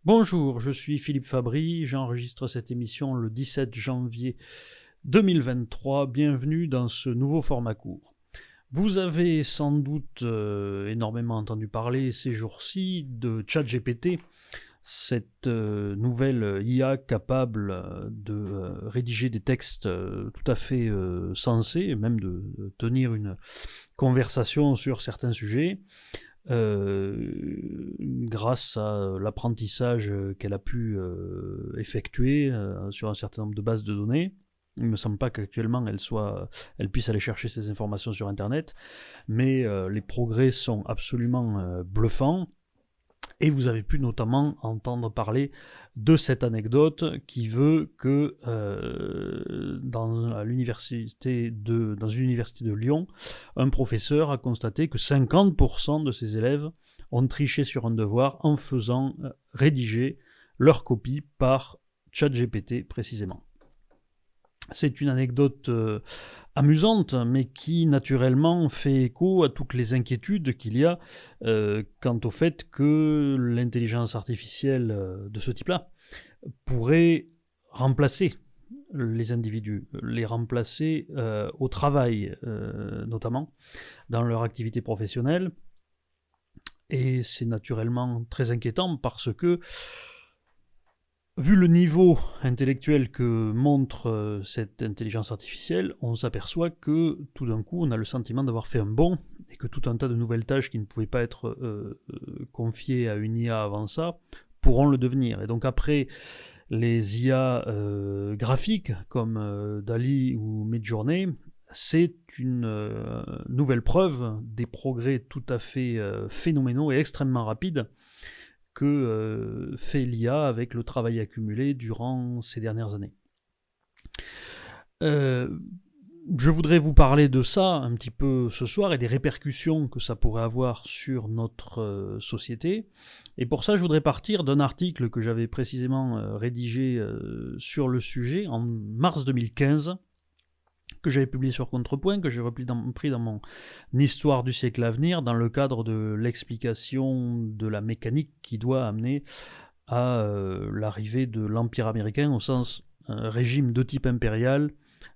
Bonjour, je suis Philippe Fabry, j'enregistre cette émission le 17 janvier 2023. Bienvenue dans ce nouveau format court. Vous avez sans doute énormément entendu parler ces jours-ci de ChatGPT, cette nouvelle IA capable de rédiger des textes tout à fait sensés, et même de tenir une conversation sur certains sujets. Grâce à l'apprentissage qu'elle a pu effectuer sur un certain nombre de bases de données. Il ne me semble pas qu'actuellement elle puisse aller chercher ces informations sur Internet, mais les progrès sont absolument bluffants. Et vous avez pu notamment entendre parler de cette anecdote qui veut que dans une université de Lyon, un professeur a constaté que 50% de ses élèves ont triché sur un devoir en faisant rédiger leur copie par ChatGPT précisément. C'est une anecdote amusante, mais qui naturellement fait écho à toutes les inquiétudes qu'il y a quant au fait que l'intelligence artificielle de ce type-là pourrait remplacer les individus, les remplacer au travail notamment, dans leur activité professionnelle. Et c'est naturellement très inquiétant parce que vu le niveau intellectuel que montre cette intelligence artificielle, on s'aperçoit que tout d'un coup, on a le sentiment d'avoir fait un bond et que tout un tas de nouvelles tâches qui ne pouvaient pas être confiées à une IA avant ça pourront le devenir. Et donc après les IA graphiques comme DALL-E ou Midjourney, c'est une nouvelle preuve des progrès tout à fait phénoménaux et extrêmement rapides que fait l'IA avec le travail accumulé durant ces dernières années. Je voudrais vous parler de ça un petit peu ce soir et des répercussions que ça pourrait avoir sur notre société. Et pour ça, je voudrais partir d'un article que j'avais précisément rédigé sur le sujet en mars 2015, que j'avais publié sur Contrepoint, que j'ai pris dans mon Histoire du siècle à venir, dans le cadre de l'explication de la mécanique qui doit amener à l'arrivée de l'Empire américain au sens régime de type impérial,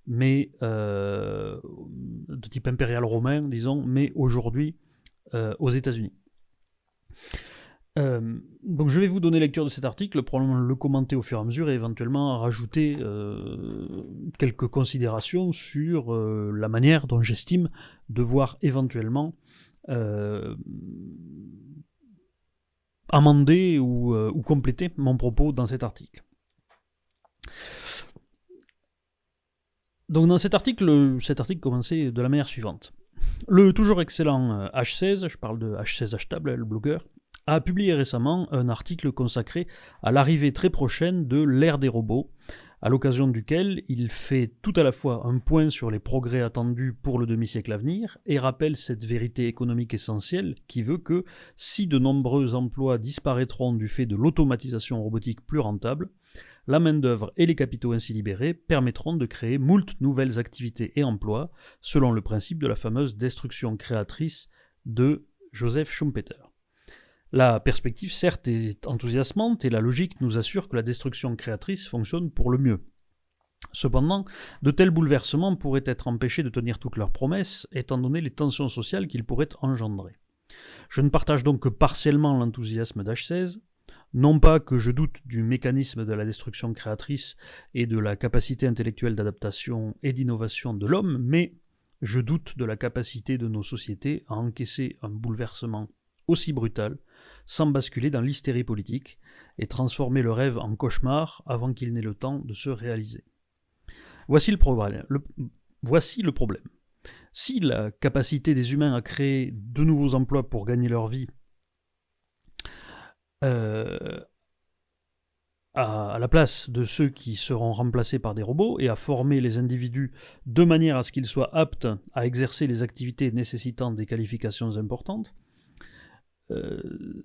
mais de type impérial romain, disons, mais aujourd'hui aux États-Unis. Donc je vais vous donner lecture de cet article, probablement le commenter au fur et à mesure et éventuellement rajouter quelques considérations sur la manière dont j'estime devoir éventuellement amender ou compléter mon propos dans cet article. Donc dans cet article commençait de la manière suivante. Le toujours excellent H16, je parle de H16 Htable, le blogueur, a publié récemment un article consacré à l'arrivée très prochaine de l'ère des robots, à l'occasion duquel il fait tout à la fois un point sur les progrès attendus pour le demi-siècle à venir et rappelle cette vérité économique essentielle qui veut que, si de nombreux emplois disparaîtront du fait de l'automatisation robotique plus rentable, la main-d'œuvre et les capitaux ainsi libérés permettront de créer moult nouvelles activités et emplois, selon le principe de la fameuse destruction créatrice de Joseph Schumpeter. La perspective, certes, est enthousiasmante et la logique nous assure que la destruction créatrice fonctionne pour le mieux. Cependant, de tels bouleversements pourraient être empêchés de tenir toutes leurs promesses, étant donné les tensions sociales qu'ils pourraient engendrer. Je ne partage donc que partiellement l'enthousiasme d'H16, non pas que je doute du mécanisme de la destruction créatrice et de la capacité intellectuelle d'adaptation et d'innovation de l'homme, mais je doute de la capacité de nos sociétés à encaisser un bouleversement aussi brutal, sans basculer dans l'hystérie politique et transformer le rêve en cauchemar avant qu'il n'ait le temps de se réaliser. Voici le problème. Si la capacité des humains à créer de nouveaux emplois pour gagner leur vie à la place de ceux qui seront remplacés par des robots et à former les individus de manière à ce qu'ils soient aptes à exercer les activités nécessitant des qualifications importantes,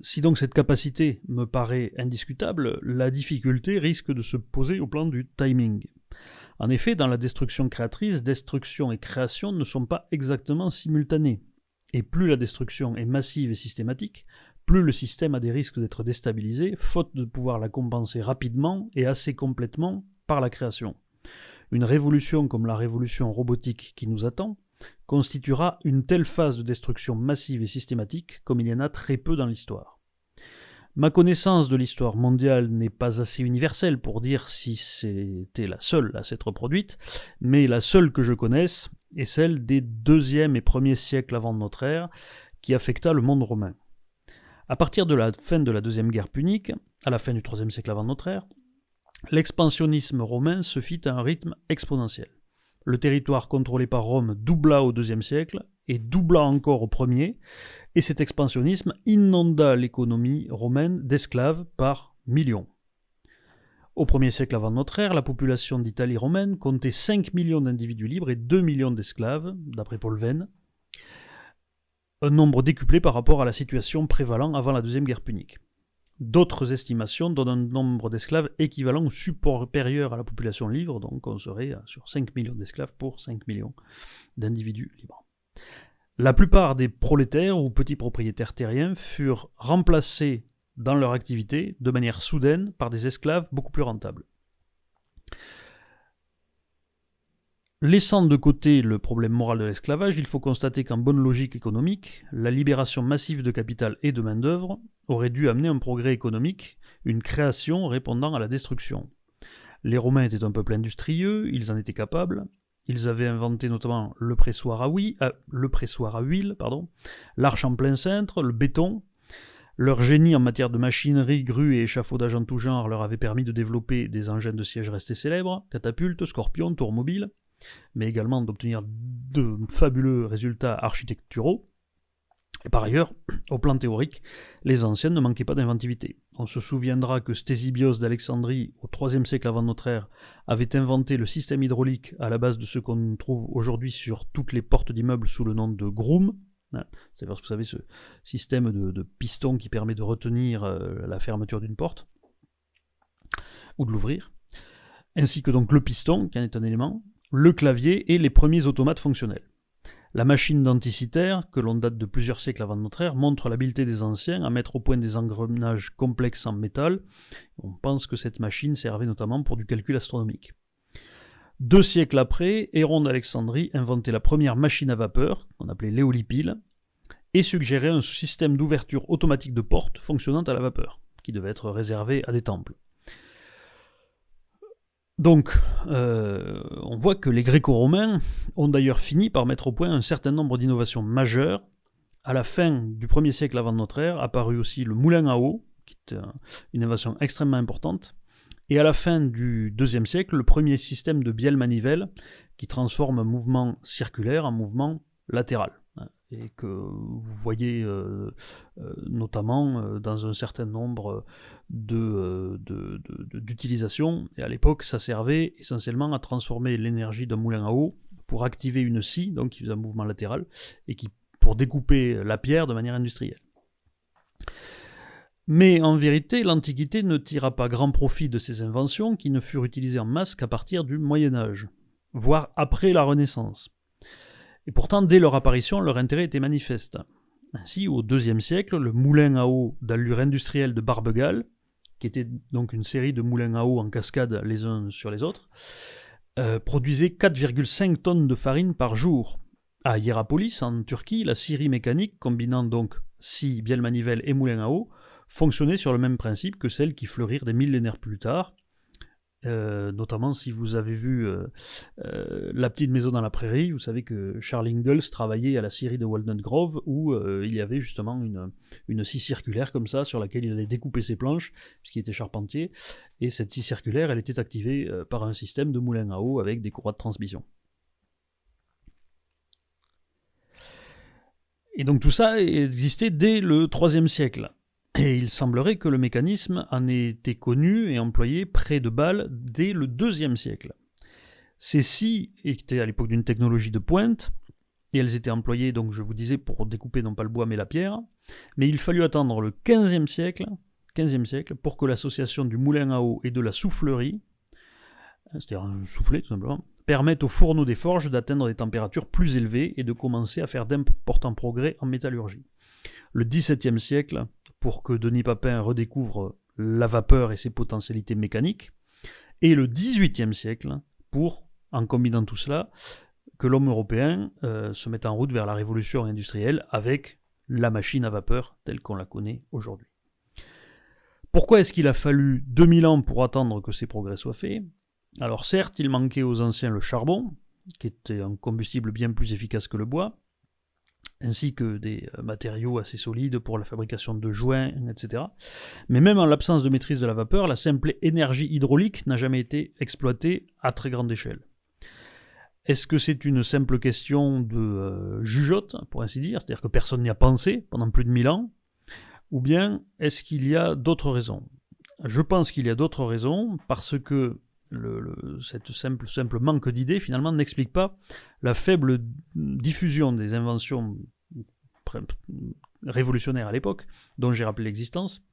si donc cette capacité me paraît indiscutable, la difficulté risque de se poser au plan du timing. En effet, dans la destruction créatrice, destruction et création ne sont pas exactement simultanées. Et plus la destruction est massive et systématique, plus le système a des risques d'être déstabilisé, faute de pouvoir la compenser rapidement et assez complètement par la création. Une révolution comme la révolution robotique qui nous attend constituera une telle phase de destruction massive et systématique comme il y en a très peu dans l'histoire. Ma connaissance de l'histoire mondiale n'est pas assez universelle pour dire si c'était la seule à s'être produite, mais la seule que je connaisse est celle des 2e et 1er siècles avant notre ère, qui affecta le monde romain. À partir de la fin de la Deuxième Guerre punique, à la fin du 3e siècle avant notre ère, l'expansionnisme romain se fit à un rythme exponentiel. Le territoire contrôlé par Rome doubla au 2e siècle et doubla encore au 1er, et cet expansionnisme inonda l'économie romaine d'esclaves par millions. Au 1er siècle avant notre ère, la population d'Italie romaine comptait 5 millions d'individus libres et 2 millions d'esclaves, d'après Paul Venn, un nombre décuplé par rapport à la situation prévalant avant la Deuxième Guerre punique. D'autres estimations donnent un nombre d'esclaves équivalent ou supérieur à la population libre, donc on serait sur 5 millions d'esclaves pour 5 millions d'individus libres. La plupart des prolétaires ou petits propriétaires terriens furent remplacés dans leur activité de manière soudaine par des esclaves beaucoup plus rentables. Laissant de côté le problème moral de l'esclavage, il faut constater qu'en bonne logique économique, la libération massive de capital et de main-d'œuvre aurait dû amener un progrès économique, une création répondant à la destruction. Les Romains étaient un peuple industrieux, ils en étaient capables, ils avaient inventé notamment le pressoir à huile, l'arche en plein cintre, le béton. Leur génie en matière de machinerie, grues et échafaudage en tout genre leur avait permis de développer des engins de siège restés célèbres, catapultes, scorpions, tours mobiles, mais également d'obtenir de fabuleux résultats architecturaux. Et par ailleurs, au plan théorique, les anciens ne manquaient pas d'inventivité. On se souviendra que Ctésibios d'Alexandrie, au IIIe siècle avant notre ère, avait inventé le système hydraulique à la base de ce qu'on trouve aujourd'hui sur toutes les portes d'immeubles sous le nom de groom. C'est parce que vous savez ce système de piston qui permet de retenir la fermeture d'une porte, ou de l'ouvrir, ainsi que donc le piston, qui en est un élément, le clavier et les premiers automates fonctionnels. La machine denticitaire, que l'on date de plusieurs siècles avant notre ère, montre l'habileté des anciens à mettre au point des engrenages complexes en métal. On pense que cette machine servait notamment pour du calcul astronomique. 2 siècles après, Héron d'Alexandrie inventait la première machine à vapeur, qu'on appelait l'éolipile, et suggérait un système d'ouverture automatique de portes fonctionnant à la vapeur, qui devait être réservé à des temples. Donc, on voit que les Gréco-Romains ont d'ailleurs fini par mettre au point un certain nombre d'innovations majeures. À la fin du 1er siècle avant notre ère, apparut aussi le moulin à eau, qui est une innovation extrêmement importante. Et à la fin du 2e siècle, le premier système de bielle-manivelle qui transforme un mouvement circulaire en mouvement latéral. Et que vous voyez notamment dans un certain nombre d'utilisations. Et à l'époque, ça servait essentiellement à transformer l'énergie d'un moulin à eau pour activer une scie, donc qui faisait un mouvement latéral, et pour découper la pierre de manière industrielle. Mais en vérité, l'Antiquité ne tira pas grand profit de ces inventions qui ne furent utilisées en masse qu'à partir du Moyen-Âge, voire après la Renaissance. Et pourtant, dès leur apparition, leur intérêt était manifeste. Ainsi, au IIe siècle, le moulin à eau d'allure industrielle de Barbegal, qui était donc une série de moulins à eau en cascade les uns sur les autres, produisait 4,5 tonnes de farine par jour. À Hiérapolis, en Turquie, la scierie mécanique, combinant donc scie, bielle-manivelle et moulin à eau, fonctionnait sur le même principe que celles qui fleurirent des millénaires plus tard. Notamment si vous avez vu La petite maison dans la prairie, vous savez que Charles Ingalls travaillait à la scierie de Walnut Grove où il y avait justement une scie circulaire comme ça sur laquelle il allait découper ses planches puisqu'il était charpentier, et cette scie circulaire elle était activée par un système de moulin à eau avec des courroies de transmission. Et donc tout ça existait dès le IIIe siècle. Et il semblerait que le mécanisme en ait été connu et employé près de Bâle dès le IIe siècle. Ces scies étaient à l'époque d'une technologie de pointe, et elles étaient employées, donc je vous disais, pour découper non pas le bois mais la pierre, mais il fallut attendre le XVe siècle pour que l'association du moulin à eau et de la soufflerie, c'est-à-dire un soufflet tout simplement, permette aux fourneaux des forges d'atteindre des températures plus élevées et de commencer à faire d'importants progrès en métallurgie. Le XVIIe siècle pour que Denis Papin redécouvre la vapeur et ses potentialités mécaniques, et le XVIIIe siècle pour, en combinant tout cela, que l'homme européen se mette en route vers la révolution industrielle avec la machine à vapeur telle qu'on la connaît aujourd'hui. Pourquoi est-ce qu'il a fallu 2000 ans pour attendre que ces progrès soient faits ? Alors certes, il manquait aux anciens le charbon, qui était un combustible bien plus efficace que le bois, ainsi que des matériaux assez solides pour la fabrication de joints, etc. Mais même en l'absence de maîtrise de la vapeur, la simple énergie hydraulique n'a jamais été exploitée à très grande échelle. Est-ce que c'est une simple question de jugeote, pour ainsi dire, c'est-à-dire que personne n'y a pensé pendant plus de 1000 ans, ou bien est-ce qu'il y a d'autres raisons ? Je pense qu'il y a d'autres raisons, parce que cette simple manque d'idées, finalement, n'explique pas la faible diffusion des inventions révolutionnaires à l'époque, dont j'ai rappelé l'existence,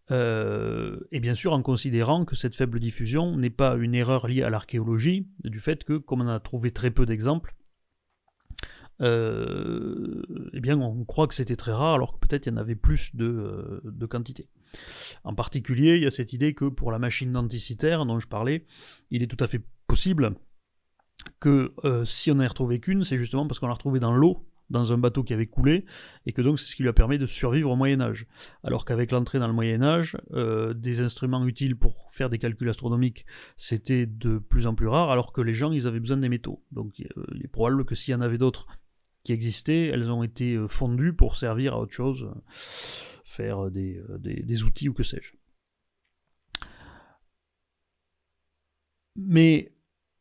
et bien sûr en considérant que cette faible diffusion n'est pas une erreur liée à l'archéologie, du fait que, comme on a trouvé très peu d'exemples, eh bien on croit que c'était très rare, alors que peut-être il y en avait plus de quantité. En particulier, il y a cette idée que pour la machine denticitaire dont je parlais, il est tout à fait possible que si on n'en a retrouvé qu'une, c'est justement parce qu'on l'a retrouvée dans l'eau, dans un bateau qui avait coulé, et que donc c'est ce qui lui a permis de survivre au Moyen-Âge. Alors qu'avec l'entrée dans le Moyen-Âge, des instruments utiles pour faire des calculs astronomiques, c'était de plus en plus rare, alors que les gens, ils avaient besoin des métaux. Donc il est probable que s'il y en avait d'autres qui existaient, elles ont été fondues pour servir à autre chose, faire des outils ou que sais-je. Mais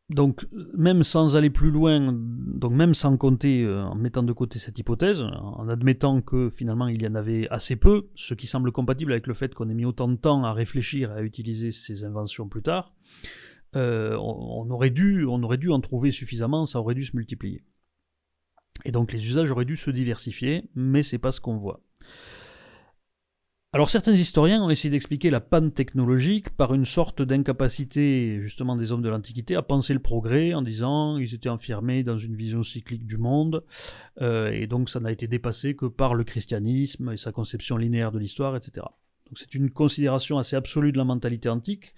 donc, même sans aller plus loin, donc même sans compter, en mettant de côté cette hypothèse, en admettant que finalement il y en avait assez peu, ce qui semble compatible avec le fait qu'on ait mis autant de temps à réfléchir et à utiliser ces inventions plus tard, on aurait dû en trouver suffisamment, ça aurait dû se multiplier. Et donc les usages auraient dû se diversifier, mais c'est pas ce qu'on voit. Alors certains historiens ont essayé d'expliquer la panne technologique par une sorte d'incapacité justement des hommes de l'Antiquité à penser le progrès en disant qu'ils étaient enfermés dans une vision cyclique du monde et donc ça n'a été dépassé que par le christianisme et sa conception linéaire de l'histoire, etc. Donc c'est une considération assez absolue de la mentalité antique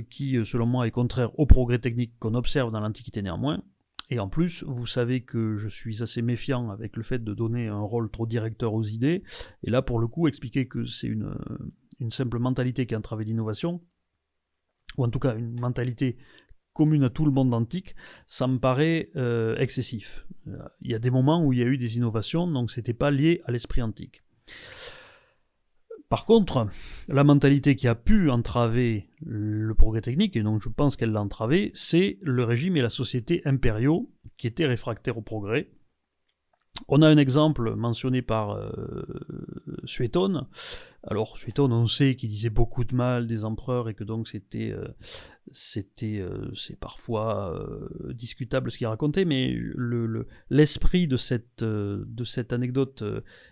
qui selon moi est contraire au progrès technique qu'on observe dans l'Antiquité néanmoins. Et en plus, vous savez que je suis assez méfiant avec le fait de donner un rôle trop directeur aux idées. Et là, pour le coup, expliquer que c'est une simple mentalité qui a entravé l'innovation, ou en tout cas une mentalité commune à tout le monde antique, ça me paraît excessif. Il y a des moments où il y a eu des innovations, donc c'était pas lié à l'esprit antique. Par contre, la mentalité qui a pu entraver le progrès technique, et donc je pense qu'elle l'a entravé, c'est le régime et la société impériaux qui étaient réfractaires au progrès. On a un exemple mentionné par Suétone. Alors Suétone, on sait qu'il disait beaucoup de mal des empereurs et que donc c'est parfois discutable ce qu'il racontait, mais l'esprit de cette anecdote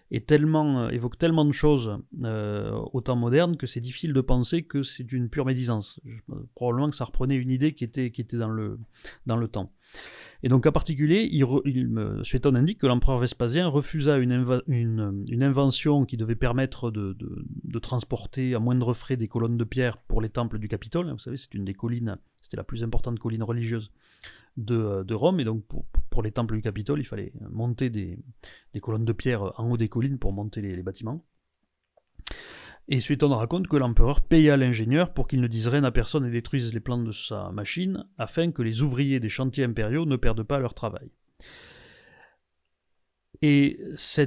évoque tellement de choses au temps moderne que c'est difficile de penser que c'est d'une pure médisance. Probablement que ça reprenait une idée qui était dans le temps. Et donc en particulier, Suétone indique que l'empereur Vespasien refusa une invention qui devait permettre de transporter à moindre frais des colonnes de pierre pour les temples du Capitole. Vous savez, c'est une des collines, c'était la plus importante colline religieuse de Rome, et donc pour les temples du Capitole, il fallait monter des colonnes de pierre en haut des collines pour monter les bâtiments. Et Suétone raconte que l'empereur paya l'ingénieur pour qu'il ne dise rien à personne et détruise les plans de sa machine, afin que les ouvriers des chantiers impériaux ne perdent pas leur travail. Et ce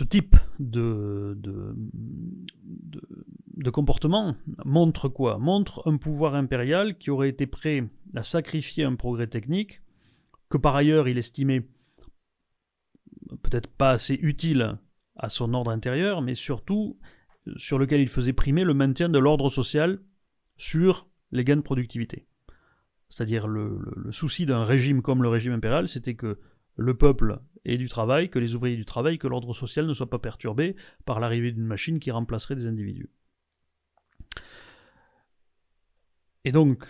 type de comportement montre quoi ? Montre un pouvoir impérial qui aurait été prêt à sacrifier un progrès technique, que par ailleurs il estimait peut-être pas assez utile à son ordre intérieur, mais surtout sur lequel il faisait primer le maintien de l'ordre social sur les gains de productivité. C'est-à-dire le souci d'un régime comme le régime impérial, c'était que le peuple ait du travail, que les ouvriers aient du travail, que l'ordre social ne soit pas perturbé par l'arrivée d'une machine qui remplacerait des individus. Et donc,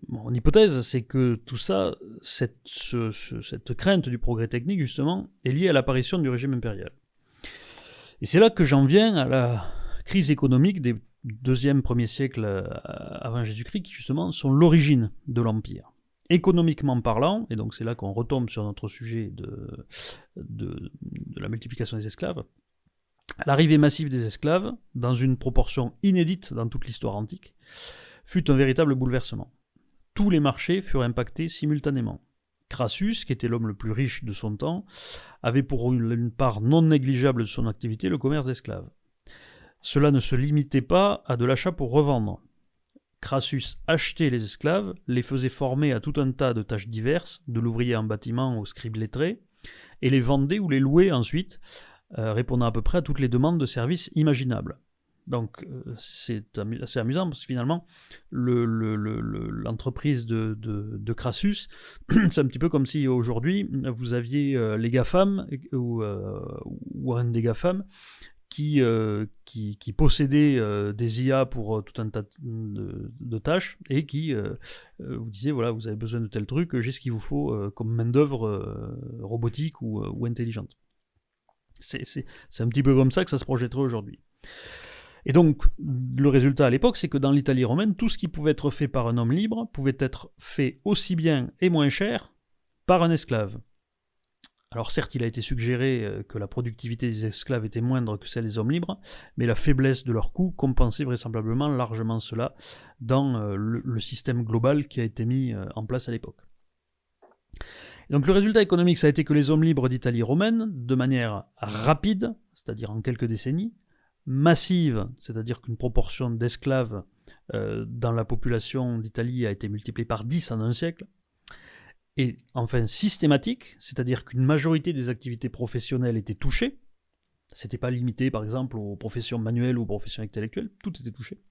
mon hypothèse, c'est que tout ça, cette crainte du progrès technique, justement, est liée à l'apparition du régime impérial. Et c'est là que j'en viens à la crise économique des 2e, 1er siècle avant Jésus-Christ, qui justement sont l'origine de l'Empire. Économiquement parlant, et donc c'est là qu'on retombe sur notre sujet de la multiplication des esclaves, l'arrivée massive des esclaves, dans une proportion inédite dans toute l'histoire antique, fut un véritable bouleversement. Tous les marchés furent impactés simultanément. Crassus, qui était l'homme le plus riche de son temps, avait pour une part non négligeable de son activité le commerce d'esclaves. Cela ne se limitait pas à de l'achat pour revendre. Crassus achetait les esclaves, les faisait former à tout un tas de tâches diverses, de l'ouvrier en bâtiment au scribe lettré, et les vendait ou les louait ensuite, répondant à peu près à toutes les demandes de services imaginables. Donc c'est assez amusant parce que finalement l'entreprise de Crassus, c'est un petit peu comme si aujourd'hui vous aviez les GAFAM ou un des GAFAM qui possédait des IA pour tout un tas de tâches et qui vous disait voilà, vous avez besoin de tel truc, j'ai ce qu'il vous faut comme main-d'œuvre robotique ou intelligente. C'est un petit peu comme ça que ça se projetterait aujourd'hui. Et donc, le résultat à l'époque, c'est que dans l'Italie romaine, tout ce qui pouvait être fait par un homme libre pouvait être fait aussi bien et moins cher par un esclave. Alors certes, il a été suggéré que la productivité des esclaves était moindre que celle des hommes libres, mais la faiblesse de leurs coûts compensait vraisemblablement largement cela dans le système global qui a été mis en place à l'époque. Donc le résultat économique, ça a été que les hommes libres d'Italie romaine, de manière rapide, c'est-à-dire en quelques décennies, massive, c'est-à-dire qu'une proportion d'esclaves dans la population d'Italie a été multipliée par 10 en un siècle, et enfin systématique, c'est-à-dire qu'une majorité des activités professionnelles étaient touchées, c'était pas limité par exemple aux professions manuelles ou aux professions intellectuelles, tout était touché.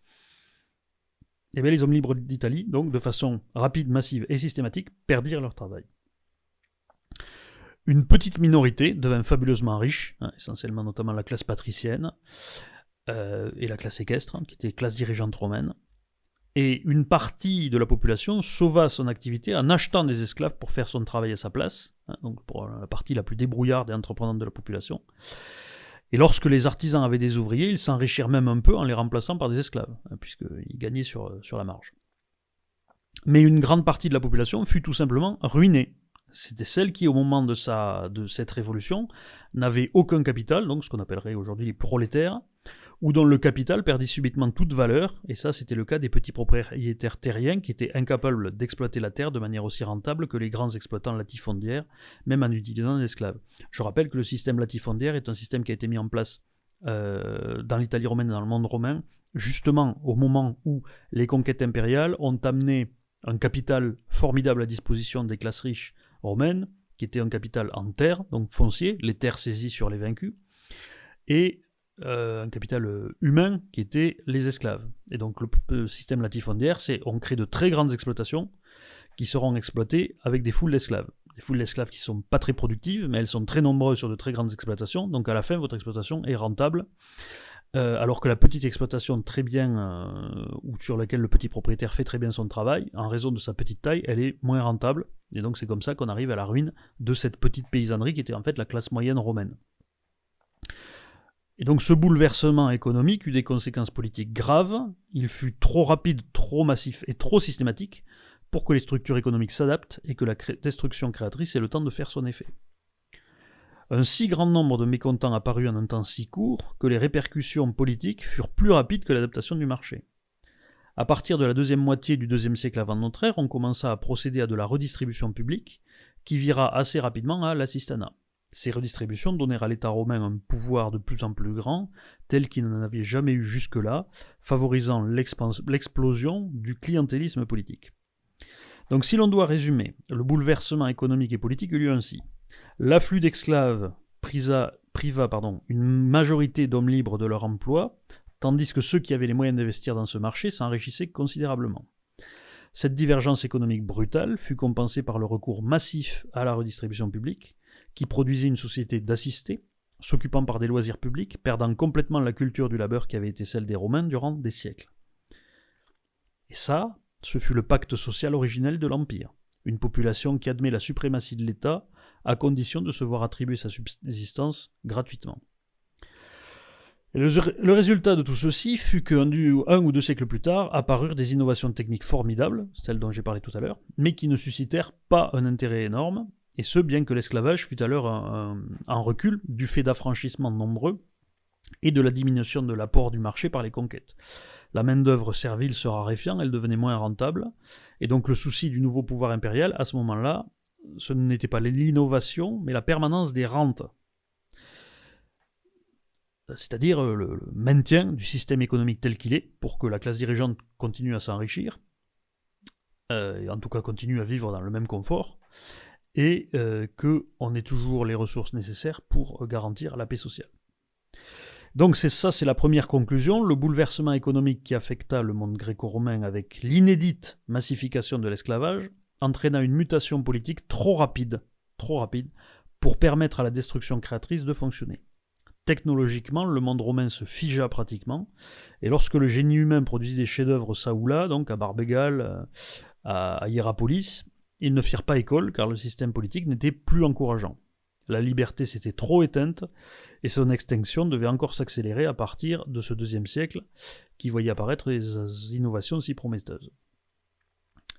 Et bien les hommes libres d'Italie, donc de façon rapide, massive et systématique, perdirent leur travail. Une petite minorité devint fabuleusement riche, essentiellement notamment la classe patricienne et la classe équestre, qui était classe dirigeante romaine. Et une partie de la population sauva son activité en achetant des esclaves pour faire son travail à sa place, donc pour la partie la plus débrouillarde et entreprenante de la population. Et lorsque les artisans avaient des ouvriers, ils s'enrichirent même un peu en les remplaçant par des esclaves, puisqu'ils gagnaient sur la marge. Mais une grande partie de la population fut tout simplement ruinée. C'était celle qui, au moment de cette révolution, n'avait aucun capital, donc ce qu'on appellerait aujourd'hui les prolétaires, ou dont le capital perdit subitement toute valeur, et ça c'était le cas des petits propriétaires terriens qui étaient incapables d'exploiter la terre de manière aussi rentable que les grands exploitants latifondiaires, même en utilisant des esclaves. Je rappelle que le système latifondiaire est un système qui a été mis en place dans l'Italie romaine et dans le monde romain, justement au moment où les conquêtes impériales ont amené un capital formidable à disposition des classes riches romaines, qui était un capital en terre, donc foncier, les terres saisies sur les vaincus, et un capital humain qui était les esclaves. Et donc le système latifondiaire, c'est on crée de très grandes exploitations qui seront exploitées avec des foules d'esclaves. Des foules d'esclaves qui ne sont pas très productives, mais elles sont très nombreuses sur de très grandes exploitations, donc à la fin, votre exploitation est rentable. Alors que la petite exploitation très bien, ou sur laquelle le petit propriétaire fait très bien son travail, en raison de sa petite taille, elle est moins rentable, et donc c'est comme ça qu'on arrive à la ruine de cette petite paysannerie qui était en fait la classe moyenne romaine. Et donc ce bouleversement économique eut des conséquences politiques graves, il fut trop rapide, trop massif et trop systématique pour que les structures économiques s'adaptent et que la destruction créatrice ait le temps de faire son effet. Un si grand nombre de mécontents apparut en un temps si court que les répercussions politiques furent plus rapides que l'adaptation du marché. À partir de la deuxième moitié du IIe siècle avant notre ère, on commença à procéder à de la redistribution publique qui vira assez rapidement à l'assistanat. Ces redistributions donnèrent à l'État romain un pouvoir de plus en plus grand, tel qu'il n'en avait jamais eu jusque-là, favorisant l'explosion du clientélisme politique. Donc si l'on doit résumer, le bouleversement économique et politique eut lieu ainsi. L'afflux d'esclaves priva une majorité d'hommes libres de leur emploi, tandis que ceux qui avaient les moyens d'investir dans ce marché s'enrichissaient considérablement. Cette divergence économique brutale fut compensée par le recours massif à la redistribution publique, qui produisait une société d'assistés, s'occupant par des loisirs publics, perdant complètement la culture du labeur qui avait été celle des Romains durant des siècles. Et ça, ce fut le pacte social originel de l'Empire, une population qui admet la suprématie de l'État à condition de se voir attribuer sa subsistance gratuitement. Et le résultat de tout ceci fut qu'un ou deux siècles plus tard apparurent des innovations techniques formidables, celles dont j'ai parlé tout à l'heure, mais qui ne suscitèrent pas un intérêt énorme, et ce bien que l'esclavage fut alors en recul du fait d'affranchissements nombreux et de la diminution de l'apport du marché par les conquêtes. La main-d'œuvre servile se raréfiant, elle devenait moins rentable, et donc le souci du nouveau pouvoir impérial, à ce moment-là, ce n'était pas l'innovation, mais la permanence des rentes. C'est-à-dire le maintien du système économique tel qu'il est, pour que la classe dirigeante continue à s'enrichir, et en tout cas continue à vivre dans le même confort, et qu'on ait toujours les ressources nécessaires pour garantir la paix sociale. Donc c'est la première conclusion. Le bouleversement économique qui affecta le monde gréco-romain avec l'inédite massification de l'esclavage entraîna une mutation politique trop rapide, pour permettre à la destruction créatrice de fonctionner. Technologiquement, le monde romain se figea pratiquement, et lorsque le génie humain produisit des chefs-d'œuvre ça ou là, donc à Barbégale, à Hiérapolis, ils ne firent pas école car le système politique n'était plus encourageant. La liberté s'était trop éteinte, et son extinction devait encore s'accélérer à partir de ce deuxième siècle, qui voyait apparaître des innovations si prometteuses.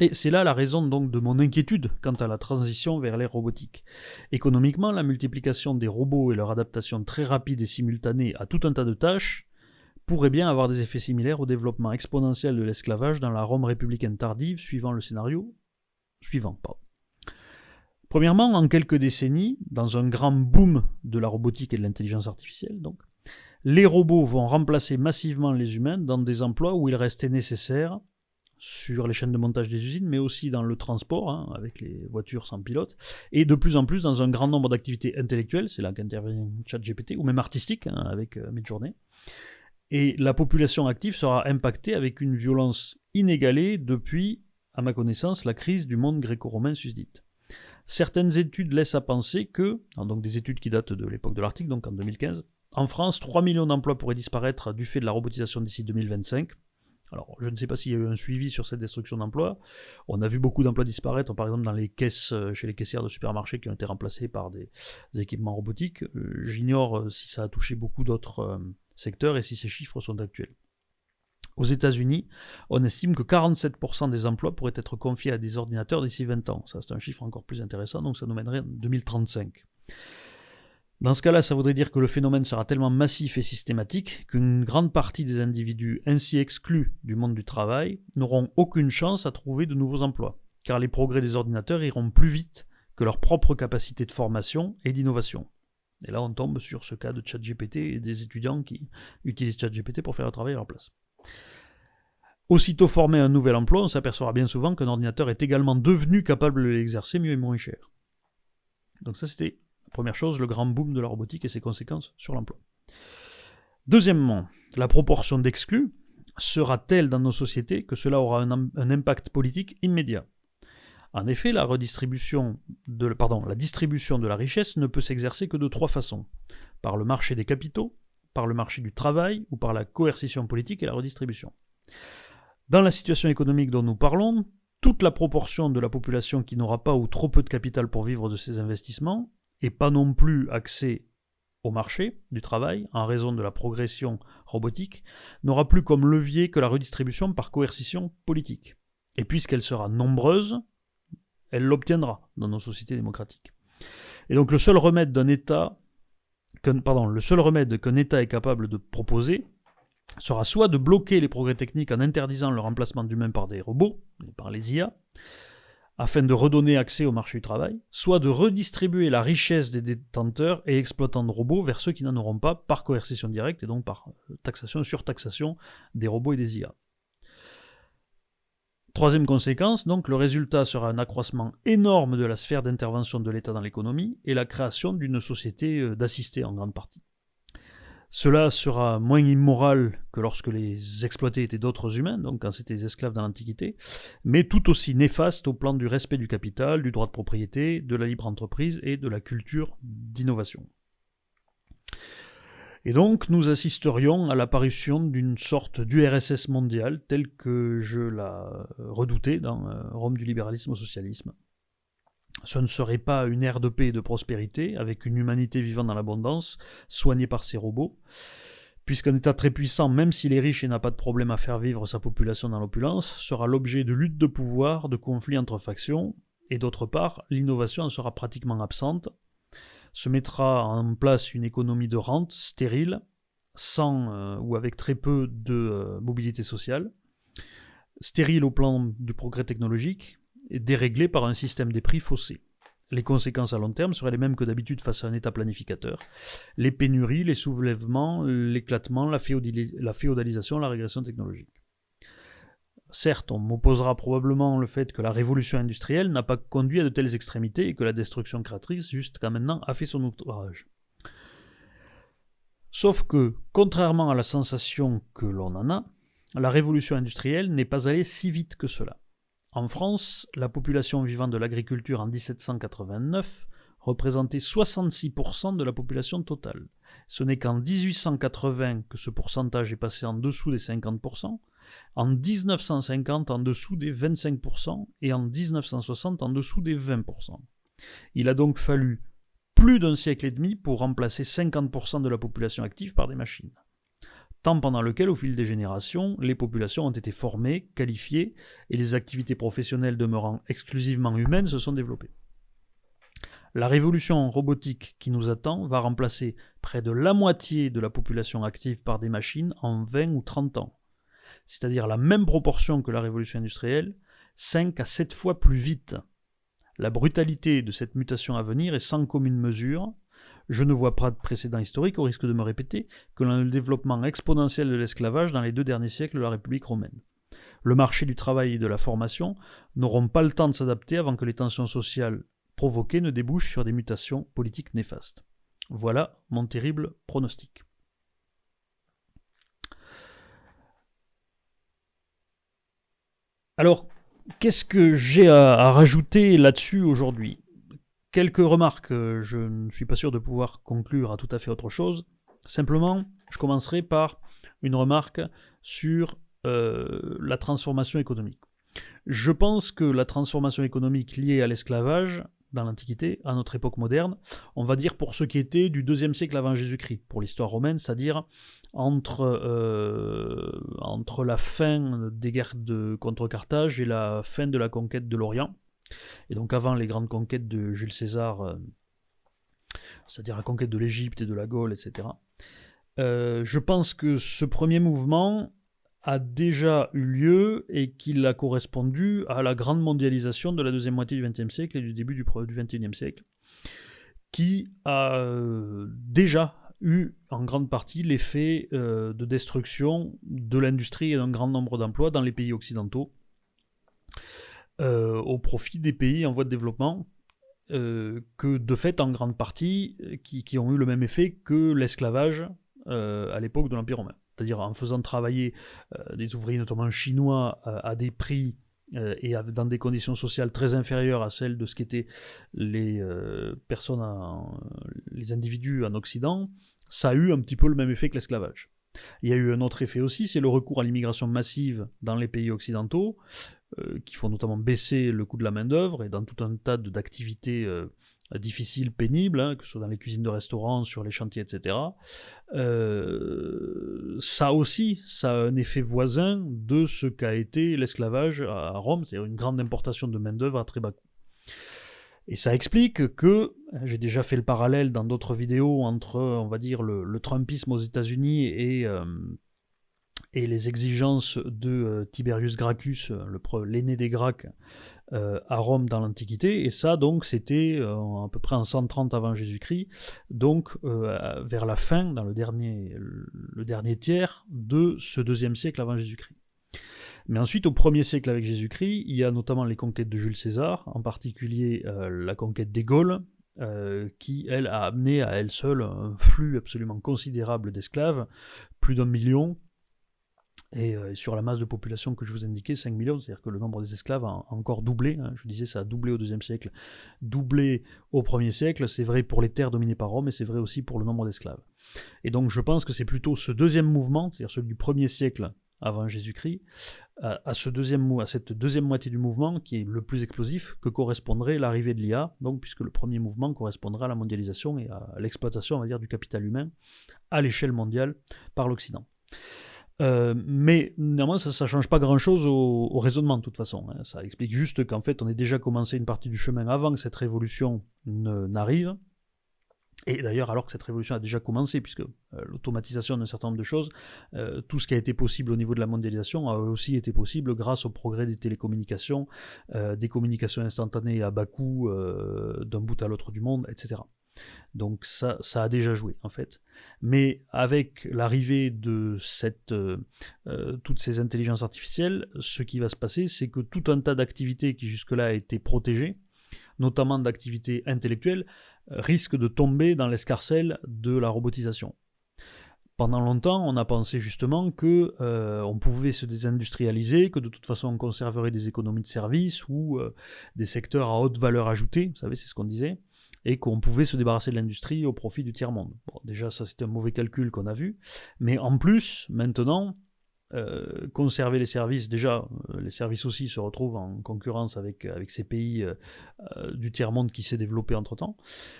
Et c'est là la raison donc de mon inquiétude quant à la transition vers l'ère robotique. Économiquement, la multiplication des robots et leur adaptation très rapide et simultanée à tout un tas de tâches pourrait bien avoir des effets similaires au développement exponentiel de l'esclavage dans la Rome républicaine tardive, suivant le scénario suivant. Premièrement, en quelques décennies, dans un grand boom de la robotique et de l'intelligence artificielle, donc, les robots vont remplacer massivement les humains dans des emplois où ils restaient nécessaires, sur les chaînes de montage des usines, mais aussi dans le transport, avec les voitures sans pilote, et de plus en plus dans un grand nombre d'activités intellectuelles, c'est là qu'intervient ChatGPT, ou même artistiques, avec Midjourney. Et la population active sera impactée avec une violence inégalée depuis, à ma connaissance, la crise du monde gréco-romain susdite. Certaines études laissent à penser que, donc des études qui datent de l'époque de l'article, donc en 2015, en France, 3 millions d'emplois pourraient disparaître du fait de la robotisation d'ici 2025. Alors, je ne sais pas s'il y a eu un suivi sur cette destruction d'emplois. On a vu beaucoup d'emplois disparaître, par exemple dans les caisses, chez les caissières de supermarchés qui ont été remplacés par des équipements robotiques. J'ignore si ça a touché beaucoup d'autres secteurs et si ces chiffres sont actuels. Aux États-Unis, on estime que 47% des emplois pourraient être confiés à des ordinateurs d'ici 20 ans. Ça, c'est un chiffre encore plus intéressant, donc ça nous mènerait en 2035. Dans ce cas-là, ça voudrait dire que le phénomène sera tellement massif et systématique qu'une grande partie des individus ainsi exclus du monde du travail n'auront aucune chance à trouver de nouveaux emplois, car les progrès des ordinateurs iront plus vite que leur propre capacité de formation et d'innovation. Et là, on tombe sur ce cas de ChatGPT et des étudiants qui utilisent ChatGPT pour faire le travail à leur place. Aussitôt formé un nouvel emploi, on s'apercevra bien souvent qu'un ordinateur est également devenu capable de l'exercer mieux et moins cher. Donc ça, c'était la première chose, le grand boom de la robotique et ses conséquences sur l'emploi. Deuxièmement, la proportion d'exclus sera telle dans nos sociétés que cela aura un impact politique immédiat. En effet, la distribution de la richesse ne peut s'exercer que de 3 façons. Par le marché des capitaux, par le marché du travail ou par la coercition politique et la redistribution. Dans la situation économique dont nous parlons, toute la proportion de la population qui n'aura pas ou trop peu de capital pour vivre de ses investissements, et pas non plus accès au marché du travail en raison de la progression robotique, n'aura plus comme levier que la redistribution par coercition politique. Et puisqu'elle sera nombreuse, elle l'obtiendra dans nos sociétés démocratiques. Et donc le seul remède qu'un État est capable de proposer sera soit de bloquer les progrès techniques en interdisant le remplacement d'humains par des robots, par les IA, afin de redonner accès au marché du travail, soit de redistribuer la richesse des détenteurs et exploitants de robots vers ceux qui n'en auront pas par coercition directe et donc par taxation et surtaxation des robots et des IA. Troisième conséquence, donc, le résultat sera un accroissement énorme de la sphère d'intervention de l'État dans l'économie et la création d'une société d'assistés en grande partie. Cela sera moins immoral que lorsque les exploités étaient d'autres humains, donc quand c'était des esclaves dans l'Antiquité, mais tout aussi néfaste au plan du respect du capital, du droit de propriété, de la libre entreprise et de la culture d'innovation. Et donc nous assisterions à l'apparition d'une sorte d'URSS mondiale telle que je la redoutais dans Rome du libéralisme au socialisme. Ce ne serait pas une ère de paix et de prospérité, avec une humanité vivant dans l'abondance, soignée par ses robots, puisqu'un État très puissant, même s'il est riche et n'a pas de problème à faire vivre sa population dans l'opulence, sera l'objet de luttes de pouvoir, de conflits entre factions, et d'autre part, l'innovation en sera pratiquement absente, se mettra en place une économie de rente stérile, sans ou avec très peu de mobilité sociale, stérile au plan du progrès technologique, et déréglée par un système des prix faussé. Les conséquences à long terme seraient les mêmes que d'habitude face à un État planificateur. Les pénuries, les soulèvements, l'éclatement, la féodalisation, la régression technologique. Certes, on m'opposera probablement le fait que la révolution industrielle n'a pas conduit à de telles extrémités et que la destruction créatrice, jusqu'à maintenant, a fait son ouvrage. Sauf que, contrairement à la sensation que l'on en a, la révolution industrielle n'est pas allée si vite que cela. En France, la population vivant de l'agriculture en 1789 représentait 66% de la population totale. Ce n'est qu'en 1880 que ce pourcentage est passé en dessous des 50%, en 1950 en dessous des 25% et en 1960 en dessous des 20%. Il a donc fallu plus d'un siècle et demi pour remplacer 50% de la population active par des machines. Temps pendant lequel, au fil des générations, les populations ont été formées, qualifiées, et les activités professionnelles demeurant exclusivement humaines se sont développées. La révolution robotique qui nous attend va remplacer près de la moitié de la population active par des machines en 20 ou 30 ans. C'est-à-dire la même proportion que la révolution industrielle, 5 à 7 fois plus vite. La brutalité de cette mutation à venir est sans commune mesure. Je ne vois pas de précédent historique, au risque de me répéter, que le développement exponentiel de l'esclavage dans les 2 derniers siècles de la République romaine. Le marché du travail et de la formation n'auront pas le temps de s'adapter avant que les tensions sociales provoquées ne débouchent sur des mutations politiques néfastes. Voilà mon terrible pronostic. Alors, qu'est-ce que j'ai à rajouter là-dessus aujourd'hui ? Quelques remarques, je ne suis pas sûr de pouvoir conclure à tout à fait autre chose. Simplement, je commencerai par une remarque sur la transformation économique. Je pense que la transformation économique liée à l'esclavage, dans l'Antiquité, à notre époque moderne, on va dire pour ce qui était du 2e siècle avant Jésus-Christ, pour l'histoire romaine, c'est-à-dire entre la fin des guerres contre Carthage et la fin de la conquête de l'Orient, et donc avant les grandes conquêtes de Jules César, c'est-à-dire la conquête de l'Égypte et de la Gaule, etc. Je pense que ce premier mouvement a déjà eu lieu et qu'il a correspondu à la grande mondialisation de la deuxième moitié du XXe siècle et du début du XXIe siècle, qui a déjà eu en grande partie l'effet de destruction de l'industrie et d'un grand nombre d'emplois dans les pays occidentaux, au profit des pays en voie de développement, que de fait en grande partie qui ont eu le même effet que l'esclavage à l'époque de l'Empire romain. C'est-à-dire en faisant travailler des ouvriers notamment chinois à des prix et dans des conditions sociales très inférieures à celles de ce qu'étaient les les individus en Occident, ça a eu un petit peu le même effet que l'esclavage. Il y a eu un autre effet aussi, c'est le recours à l'immigration massive dans les pays occidentaux, qui font notamment baisser le coût de la main-d'œuvre et dans tout un tas d'activités difficiles, pénibles, que ce soit dans les cuisines de restaurants, sur les chantiers, etc. Ça aussi, ça a un effet voisin de ce qu'a été l'esclavage à Rome, c'est-à-dire une grande importation de main-d'œuvre à très bas coût. Et ça explique que, j'ai déjà fait le parallèle dans d'autres vidéos entre, on va dire, le Trumpisme aux États-Unis et les exigences de Tiberius Gracchus, l'aîné des Gracques, à Rome dans l'Antiquité, et ça donc c'était à peu près en 130 avant Jésus-Christ, donc vers la fin, dans le dernier tiers de ce 2e siècle avant Jésus-Christ. Mais ensuite, au 1er siècle avec Jésus-Christ, il y a notamment les conquêtes de Jules César, en particulier la conquête des Gaules, qui, elle, a amené à elle seule un flux absolument considérable d'esclaves, plus d'1 million, et sur la masse de population que je vous indiquais, 5 millions, c'est-à-dire que le nombre des esclaves a encore doublé, je disais ça a doublé au 2e siècle, doublé au 1er siècle, c'est vrai pour les terres dominées par Rome, et c'est vrai aussi pour le nombre d'esclaves. Et donc je pense que c'est plutôt ce 2e mouvement, c'est-à-dire celui du 1er siècle avant Jésus-Christ, à cette deuxième moitié du mouvement qui est le plus explosif, que correspondrait l'arrivée de l'IA, donc puisque le premier mouvement correspondra à la mondialisation et à l'exploitation, on va dire, du capital humain à l'échelle mondiale par l'Occident. Mais néanmoins, ça ne change pas grand-chose au raisonnement de toute façon. Hein. Ça explique juste qu'en fait, on ait déjà commencé une partie du chemin avant que cette révolution n'arrive. Et d'ailleurs, alors que cette révolution a déjà commencé, puisque l'automatisation d'un certain nombre de choses, tout ce qui a été possible au niveau de la mondialisation a aussi été possible grâce au progrès des télécommunications, des communications instantanées à bas coût d'un bout à l'autre du monde, etc. Donc ça a déjà joué en fait. Mais avec l'arrivée de toutes ces intelligences artificielles, ce qui va se passer, c'est que tout un tas d'activités qui jusque-là étaient protégées, notamment d'activités intellectuelles, risquent de tomber dans l'escarcelle de la robotisation. Pendant longtemps, on a pensé justement que on pouvait se désindustrialiser, que de toute façon on conserverait des économies de services ou des secteurs à haute valeur ajoutée, vous savez, c'est ce qu'on disait, et qu'on pouvait se débarrasser de l'industrie au profit du tiers-monde. Bon, déjà, ça c'était un mauvais calcul qu'on a vu, mais en plus, maintenant, conserver les services, déjà, les services aussi se retrouvent en concurrence avec ces pays du tiers-monde qui s'est développé entre-temps,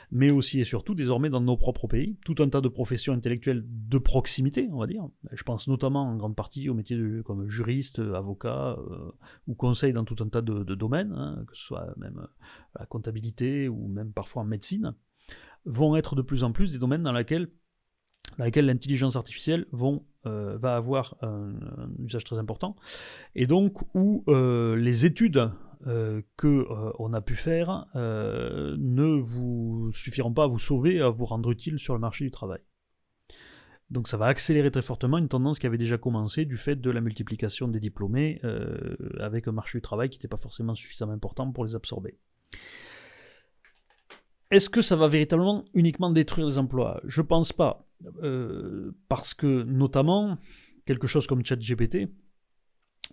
mais aussi et surtout, désormais, dans nos propres pays, tout un tas de professions intellectuelles de proximité, on va dire. Je pense notamment en grande partie aux métiers comme juriste, avocat, ou conseil dans tout un tas de domaines, hein, que ce soit même la comptabilité ou même parfois en médecine, vont être de plus en plus des domaines dans lesquels l'intelligence artificielle va avoir un usage très important, et donc où les études qu'on a pu faire ne vous suffiront pas à vous sauver, à vous rendre utile sur le marché du travail. Donc ça va accélérer très fortement une tendance qui avait déjà commencé du fait de la multiplication des diplômés avec un marché du travail qui n'était pas forcément suffisamment important pour les absorber. Est-ce que ça va véritablement uniquement détruire les emplois ? Je pense pas. Parce que, notamment, quelque chose comme ChatGPT,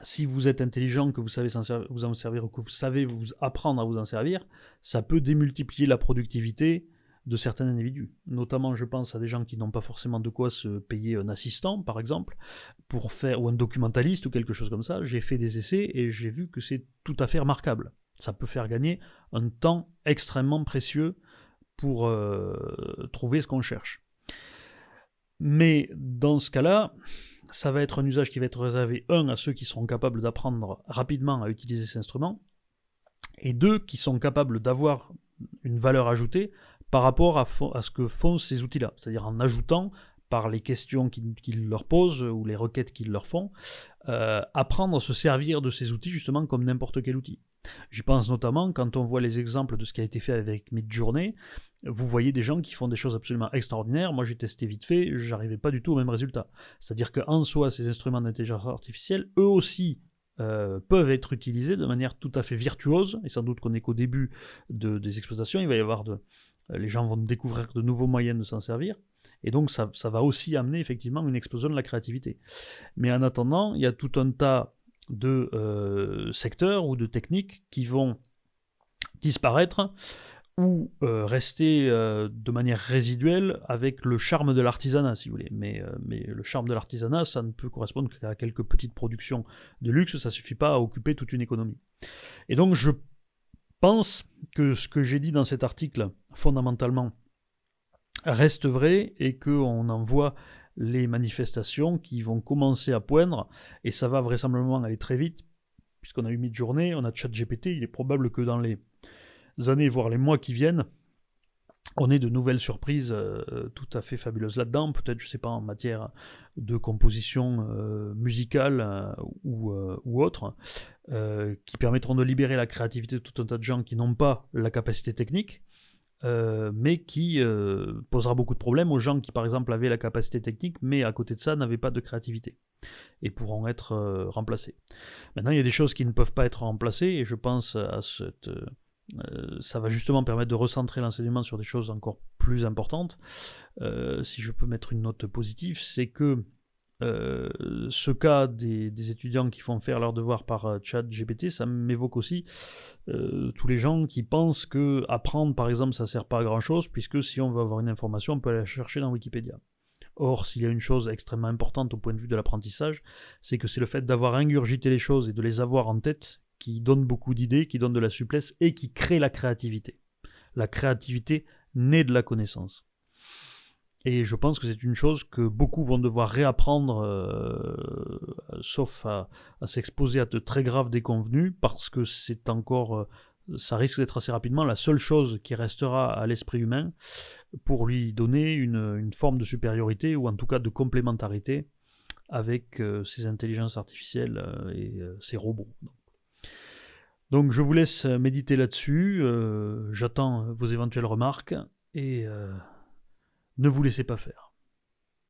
si vous êtes intelligent, que vous savez vous en servir, ou que vous savez vous apprendre à vous en servir, ça peut démultiplier la productivité de certains individus. Notamment, je pense à des gens qui n'ont pas forcément de quoi se payer un assistant, par exemple, ou un documentaliste ou quelque chose comme ça. J'ai fait des essais et j'ai vu que c'est tout à fait remarquable. Ça peut faire gagner un temps extrêmement précieux pour trouver ce qu'on cherche. Mais dans ce cas-là, ça va être un usage qui va être réservé, à ceux qui seront capables d'apprendre rapidement à utiliser ces instruments, et deux, qui sont capables d'avoir une valeur ajoutée par rapport à ce que font ces outils-là, c'est-à-dire en ajoutant, par les questions qu'ils leur posent ou les requêtes qu'ils leur font, apprendre à se servir de ces outils justement comme n'importe quel outil. J'y pense notamment quand on voit les exemples de ce qui a été fait avec Midjourney. Vous voyez des gens qui font des choses absolument extraordinaires. Moi, j'ai testé vite fait, j'arrivais pas du tout au même résultat. C'est-à-dire qu'en soi, ces instruments d'intelligence artificielle, eux aussi, peuvent être utilisés de manière tout à fait virtuose, et sans doute qu'on n'est qu'au début des exploitations. Il va y avoir les gens vont découvrir de nouveaux moyens de s'en servir, et donc ça va aussi amener effectivement une explosion de la créativité. Mais en attendant, il y a tout un tas de secteurs ou de techniques qui vont disparaître ou rester de manière résiduelle avec le charme de l'artisanat, si vous voulez. Mais le charme de l'artisanat, ça ne peut correspondre qu'à quelques petites productions de luxe, ça ne suffit pas à occuper toute une économie. Et donc je pense que ce que j'ai dit dans cet article, fondamentalement, reste vrai, et qu'on en voit les manifestations qui vont commencer à poindre, et ça va vraisemblablement aller très vite, puisqu'on a eu Midjourney, on a ChatGPT. Il est probable que dans les années, voire les mois qui viennent, on ait de nouvelles surprises tout à fait fabuleuses là-dedans, peut-être, je sais pas, en matière de composition musicale ou autre, qui permettront de libérer la créativité de tout un tas de gens qui n'ont pas la capacité technique, mais qui posera beaucoup de problèmes aux gens qui, par exemple, avaient la capacité technique, mais à côté de ça, n'avaient pas de créativité, et pourront être remplacés. Maintenant, il y a des choses qui ne peuvent pas être remplacées, et je pense à ça va justement permettre de recentrer l'enseignement sur des choses encore plus importantes. Si je peux mettre une note positive, c'est que ce cas des étudiants qui font faire leurs devoirs par ChatGPT, ça m'évoque aussi tous les gens qui pensent que apprendre, par exemple, ça sert pas à grand chose, puisque si on veut avoir une information, on peut aller la chercher dans Wikipédia. Or, s'il y a une chose extrêmement importante au point de vue de l'apprentissage, c'est que c'est le fait d'avoir ingurgité les choses et de les avoir en tête qui donne beaucoup d'idées, qui donne de la souplesse et qui crée la créativité. La créativité naît de la connaissance. Et je pense que c'est une chose que beaucoup vont devoir réapprendre, sauf à s'exposer à de très graves déconvenues, parce que c'est encore, ça risque d'être assez rapidement la seule chose qui restera à l'esprit humain pour lui donner une forme de supériorité, ou en tout cas de complémentarité avec ces intelligences artificielles et ces robots. Donc je vous laisse méditer là-dessus, j'attends vos éventuelles remarques, et ne vous laissez pas faire.